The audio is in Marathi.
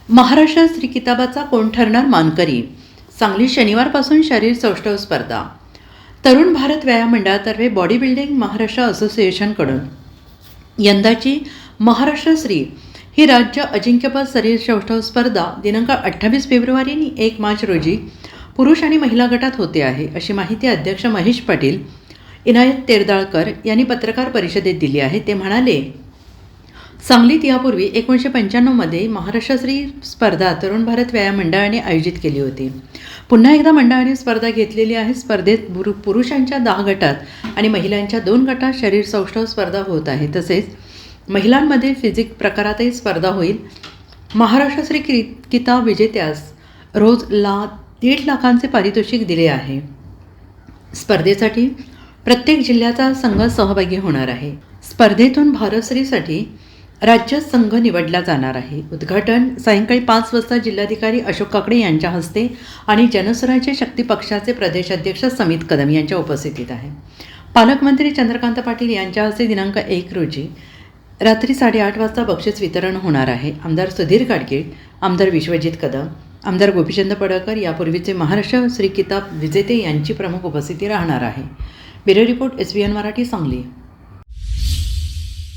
महाराष्ट्र श्री किताबाचा कोण ठरणार मानकरी? सांगली शनिवारपासून शरीर सौष्ठव स्पर्धा. तरुण भारत व्यायाम मंडळातर्फे बॉडी बिल्डिंग महाराष्ट्र असोसिएशनकडून यंदाची महाराष्ट्र श्री ही राज्य अजिंक्यपद शरीर सौष्ठव स्पर्धा दिनांक 28 फेब्रुवारी आणि 1 मार्च रोजी पुरुष आणि महिला गटात होते आहे, अशी माहिती अध्यक्ष महेश पाटील इनायत तेरदाळकर यांनी पत्रकार परिषदेत दिली आहे. ते म्हणाले, सांगलीत यापूर्वी 1995मध्ये महाराष्ट्रश्री स्पर्धा तरुण भारत व्यायाम मंडळाने आयोजित केली होती. पुन्हा एकदा मंडळाने स्पर्धा घेतलेली आहे. स्पर्धेत पुरुषांच्या 10 गटात आणि महिलांच्या 2 गटात शरीर सौष्ठव स्पर्धा होत आहे. तसेच महिलांमध्ये फिजिक प्रकारातही स्पर्धा होईल. महाराष्ट्रश्री किताब विजेत्यास रोज 1.5 लाखांचे पारितोषिक दिले आहे. स्पर्धेसाठी प्रत्येक जिल्ह्याचा संघ सहभागी होणार आहे. स्पर्धेतून भारतश्रीसाठी राज्य संघ निवडला जाणार आहे. उद्घाटन सायंकाळी 5 वाजता जिल्हाधिकारी अशोक काकडे यांच्या हस्ते आणि जनस्वराज्य शक्ती पक्षाचे प्रदेशाध्यक्ष समित कदम यांच्या उपस्थितीत आहे. पालकमंत्री चंद्रकांत पाटील यांच्या हस्ते दिनांक 1 रोजी रात्री 8:30 वाजता बक्षीस वितरण होणार आहे. आमदार सुधीर गाडगीळ, आमदार विश्वजित कदम, आमदार गोपीचंद पडळकर, यापूर्वीचे महाराष्ट्र श्री किताब विजेते यांची प्रमुख उपस्थिती राहणार आहे. Bureau report, SBN Marathi, Sangli.